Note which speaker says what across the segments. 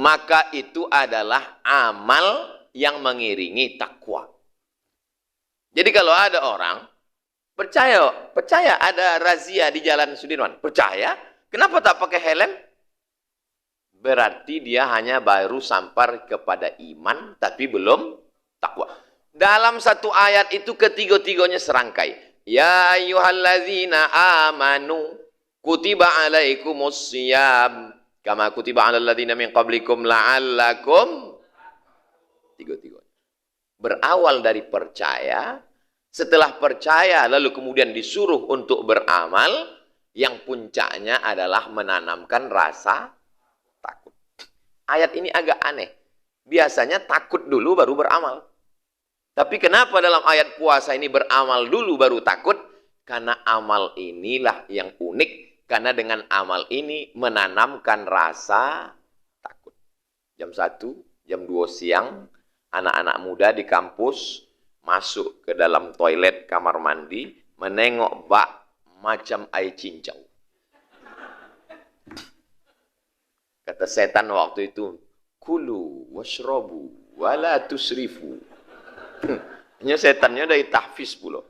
Speaker 1: maka itu adalah amal yang mengiringi takwa. Jadi kalau ada orang percaya ada razia di Jalan Sudirman, percaya, kenapa tak pakai helm? Berarti dia hanya baru sampai kepada iman, tapi belum takwa. Dalam satu ayat itu ketiga-tiganya serangkai. Ya ayyuhalladzina amanu kutiba alaikumus syiyam kama kutiba alal ladzina min qablikum la'allakum. Tiga-tiganya berawal dari percaya. Setelah percaya lalu kemudian disuruh untuk beramal, yang puncaknya adalah menanamkan rasa takut. Ayat ini agak aneh. Biasanya takut dulu baru beramal. Tapi kenapa dalam ayat puasa ini beramal dulu baru takut? Karena amal inilah yang unik. Karena dengan amal ini menanamkan rasa takut. Jam 1, jam 2 siang, anak-anak muda di kampus masuk ke dalam toilet kamar mandi, menengok bak macam air cincau. Kata setan waktu itu, kulu washrobu wala tusrifu. Ini setannya dari tahfiz pula.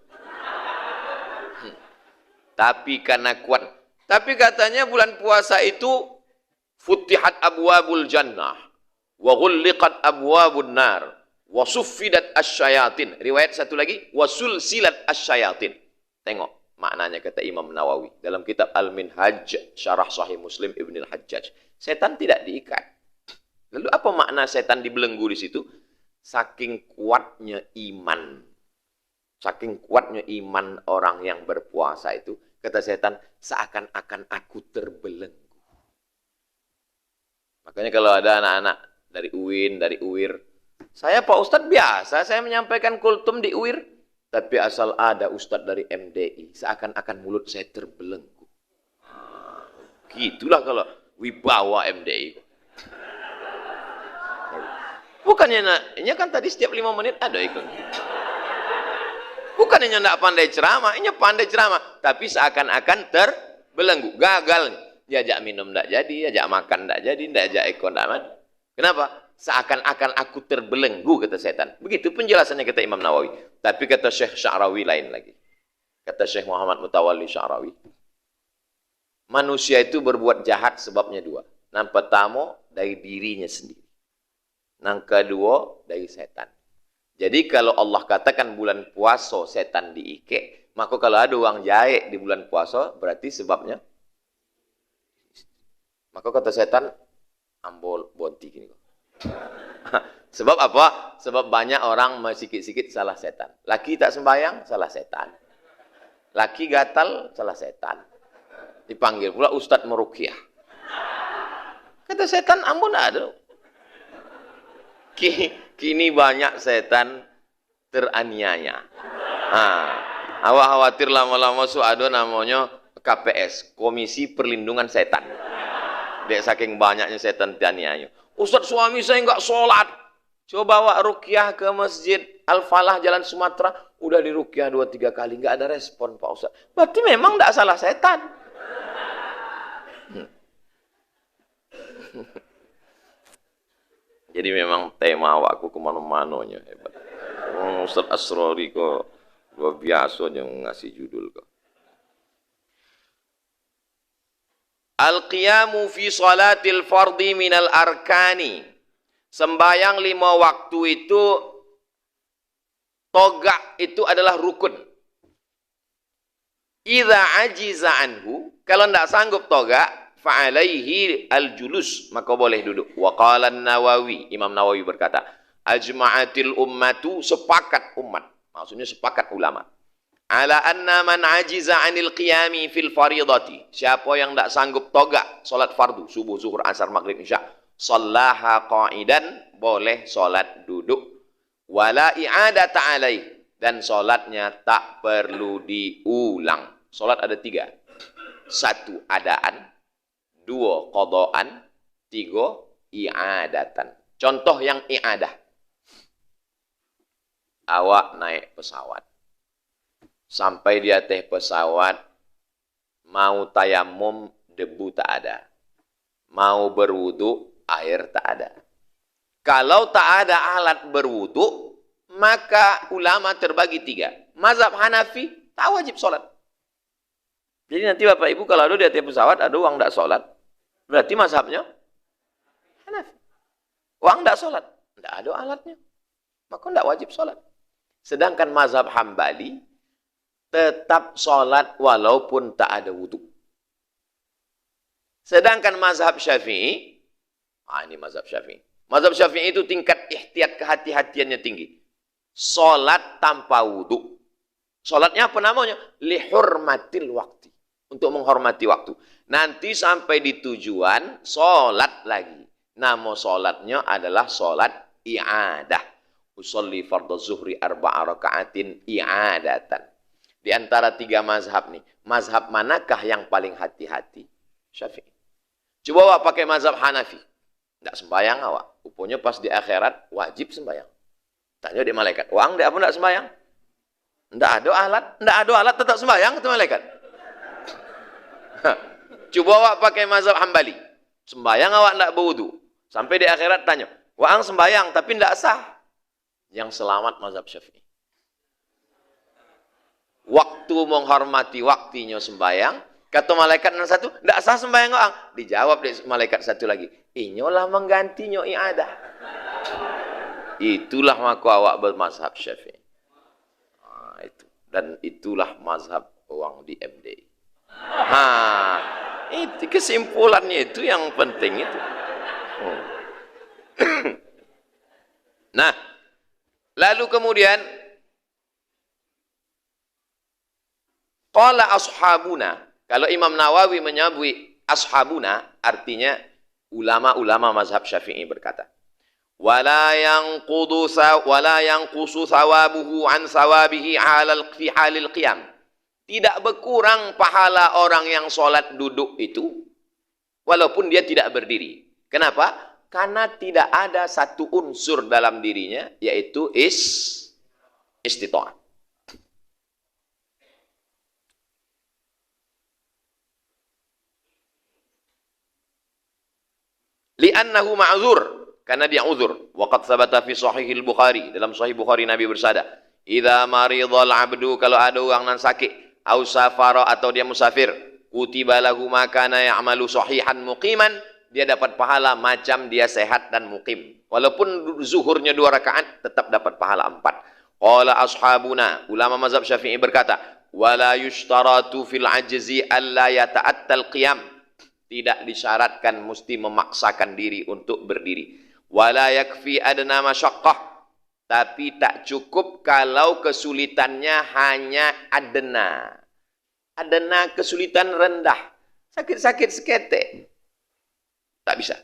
Speaker 1: Tapi karena kuat. Tapi katanya bulan puasa itu futihat abwabul jannah wa ghulliqat abwabun nar wa suffidat asyayatin. Riwayat satu lagi, wa sulsilat asyayatin. Tengok maknanya kata Imam Nawawi dalam kitab Al-Minhaj Syarah Sahih Muslim Ibn Al-Hajjaj. Setan tidak diikat. Lalu apa makna setan dibelenggu di situ? Saking kuatnya iman. Saking kuatnya iman orang yang berpuasa itu, kata setan, seakan-akan aku terbelenggu. Makanya kalau ada anak-anak dari UIN, dari UIR, saya Pak Ustadz biasa, saya menyampaikan kultum di UIR, tapi asal ada Ustadz dari MDI, seakan-akan mulut saya terbelenggu. Gitulah kalau wibawa MDI. Bukannya, ini kan tadi setiap 5 menit ada ikut. Bukannya tidak pandai ceramah, ini pandai ceramah, tapi seakan-akan terbelenggu, gagal. Diajak minum tidak jadi, diajak makan tidak jadi, diajak ekor tidak mati. Kenapa? Seakan-akan aku terbelenggu, kata setan. Begitu penjelasannya kata Imam Nawawi. Tapi kata Syekh Sya'rawi lain lagi. Kata Syekh Muhammad Mutawalli Sya'rawi, manusia itu berbuat jahat sebabnya 2. Yang pertama dari dirinya sendiri. Yang kedua dari setan. Jadi kalau Allah katakan bulan puasa setan diike, maka kalau ada uang jahe di bulan puasa, berarti sebabnya. Maka kata setan, ambol bonti gini kok. Sebab apa? Sebab banyak orang sikit-sikit salah setan. Laki tak sembahyang, salah setan. Laki gatal, salah setan. Dipanggil pula Ustadz Meruqyah. Kata setan, ambon ada. Kini banyak setan teraniaya. Awak khawatir lama-lama ada namanya KPS, Komisi Perlindungan Setan. Dek saking banyaknya setan teraniaya. Ustadz, suami saya enggak sholat. Coba bawa ruqyah ke Masjid Al-Falah Jalan Sumatera, udah di ruqyah 2-3 kali enggak ada respon Pak Ustadz. Berarti memang enggak salah setan. Jadi memang tema awakku kemana-mananya hebat. Ustaz Asrori kok luar biasa yang ngasih judul kok. Al-qiyamu fi salatil fardi minal arkani. Sembayang 5 waktu itu, togak itu adalah rukun. Idza ajiza anhu, kalau tidak sanggup togak, fa'alaihi al-julus, maka boleh duduk. Wa qala an-Nawawi, Imam Nawawi berkata, ajma'atil ummatu, sepakat umat, maksudnya sepakat ulama, ala anna man ajiza anil qiyami fil faridati, siapa yang tidak sanggup togak salat fardu, subuh, zuhur, asar, maghrib, isya, sallaha qa'idan, boleh salat duduk, wala i'adata alaih, dan salatnya tak perlu diulang. Salat ada 3. 1 adaan, 2 qadaan, 3 i'adatan. Contoh yang i'adah. Awak naik pesawat. Sampai di atas pesawat, mau tayamum, debu tak ada. Mau berwudu, air tak ada. Kalau tak ada alat berwudu, maka ulama terbagi 3. Mazhab Hanafi tak wajib sholat. Jadi nanti Bapak Ibu kalau ada di atas pesawat ada uang tak sholat, berarti mazhabnya Hanafi. Uang tak sholat, tidak ada alatnya, maka tidak wajib sholat. Sedangkan mazhab Hambali tetap sholat walaupun tak ada wudu. Sedangkan mazhab Syafi'i, ini mazhab Syafi'i. Mazhab Syafi'i itu tingkat ihtiyat kehati-hatiannya tinggi. Sholat tanpa wudu. Sholatnya apa namanya? Lihurmatil waktu. Untuk menghormati waktu. Nanti sampai di tujuan, sholat lagi. Nama sholatnya adalah sholat i'adah. Usolli fardhu zuhri arba'a raka'atin i'adatan. Di antara 3 mazhab nih, mazhab manakah yang paling hati-hati? Syafi'i. Coba awak pakai mazhab Hanafi. Tidak sembahyang awak. Rupanya pas di akhirat wajib sembahyang. Tanya di malaikat, uang dia apa tidak sembahyang? Tidak ada alat tetap sembahyang itu malaikat. Coba awak pakai mazhab Hambali. Sembahyang awak tidak berwudu. Sampai di akhirat tanya, uang sembahyang tapi tidak sah. Yang selamat mazhab Syafi'i. Waktu menghormati waktunya sembahyang, kata malaikat yang satu, tidak sah sembahyang orang. Dijawab dari malaikat satu lagi, inyolah menggantinya i'adah. Itulah maka awak bermazhab Syafi'i. Itu. Dan itulah mazhab orang di MDI. Itu kesimpulannya itu yang penting itu. Nah, lalu kemudian qala ashabuna. Kalau Imam Nawawi menyebut ashabuna, artinya ulama-ulama mazhab Syafi'i berkata, wala yanqusu thawabuhu an thawabihi fi halil qiyam. Tidak berkurang pahala orang yang sholat duduk itu, walaupun dia tidak berdiri. Kenapa? Karena tidak ada satu unsur dalam dirinya, yaitu istita'ah. Li'annahu ma'zur, karena dia uzur. Waqad thabata fi sahihil Bukhari, dalam sahih Bukhari Nabi bersabda, idza maridhal 'abdu, kalau ada orang yang sakit, au safara, atau dia musafir, kutiba lahu ma kana ya'malu sahihan muqiman, dia dapat pahala macam dia sehat dan muqim. Walaupun zuhurnya 2 rakaat tetap dapat pahala 4. Qala ashabuna, ulama mazhab Syafi'i berkata, wala yushtaratu fil ajzi alla yata'attal qiyam. Tidak disyaratkan mesti memaksakan diri untuk berdiri. Wala yakfi adna masyaqqah. Tapi tak cukup kalau kesulitannya hanya adna. Adna kesulitan rendah. Sakit-sakit seketek. Tak bisa.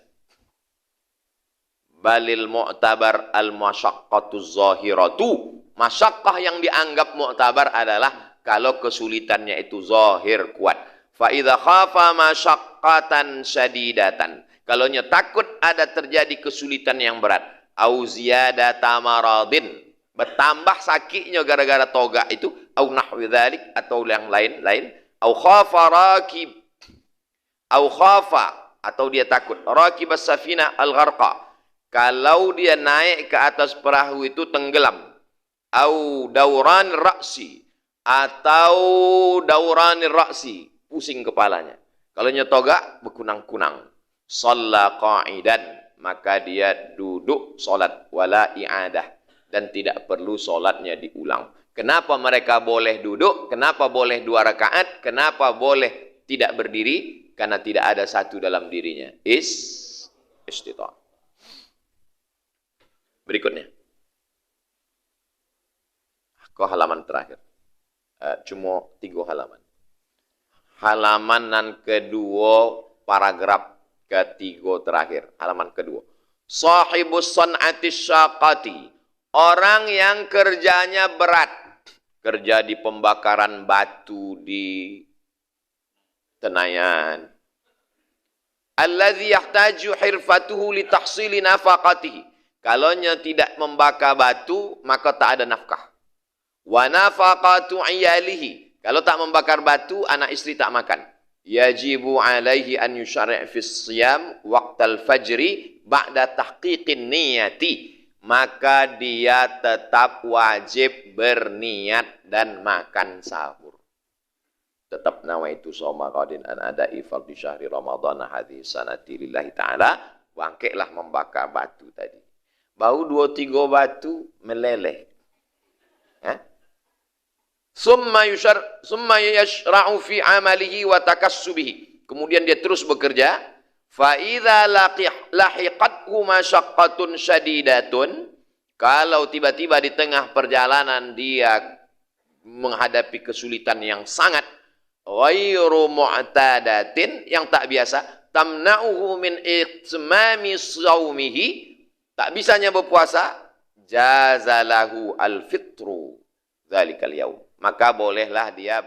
Speaker 1: Balil mu'tabar al-masyaqqatuz zahiratu. Masyaqqah yang dianggap mu'tabar adalah kalau kesulitannya itu zahir kuat. Fa idza khafa masyaqqatan syadidatan. Kalau takut ada terjadi kesulitan yang berat, au ziyadata maradin, bertambah sakitnya gara-gara toga itu, au nahwi dzalik, atau yang lain-lain, au khafa atau dia takut rakibas safina al-gharqa, kalau dia naik ke atas perahu itu tenggelam, au dauran ra'si, atau dauran ra'si, pusing kepalanya. Kalau toga berkunang-kunang, shalla qa'idan, maka dia duduk solat, wala i'adah, dan tidak perlu solatnya diulang. Kenapa mereka boleh duduk? Kenapa boleh 2 rakaat? Kenapa boleh tidak berdiri? Karena tidak ada satu dalam dirinya. Istita'ah. Berikutnya. Ke halaman terakhir. Cuma 3 halaman. Halaman yang kedua, paragraf ketiga terakhir. Halaman kedua. Sahibus san'atis syaqati. Orang yang kerjanya berat. Kerja di pembakaran batu di Tenayan. Alladzi yahtaju hirfatuhu li tahsili nafaqatihi. Kalaunya tidak membakar batu, maka tak ada nafkah. Wa nafaqatu iyalihi. Kalau tak membakar batu, anak istri tak makan. yajibu alaihi an yusyari' fi siyam waqtal fajri ba'da tahqiqin niyati, maka dia tetap wajib berniat dan makan sahur. Tetap nawaitu shauma qadin an ada'i fardhi syahri ramadhan hadhihi sanati lillahi ta'ala. Bangkitlah membakar batu tadi. Baru 2-3 batu meleleh. Summa yashra'u fi amalihi wa takassubihi. Kemudian dia terus bekerja. Fa idza lahiqathu masyaqqatun syadidatun, kalau tiba-tiba di tengah perjalanan dia menghadapi kesulitan yang sangat ghairu mu'tadatin, yang tak biasa, tamna'uhu min itmami shaumihi, tak bisanya berpuasa, jazalahu al-fitru dzalikal yaum, maka bolehlah dia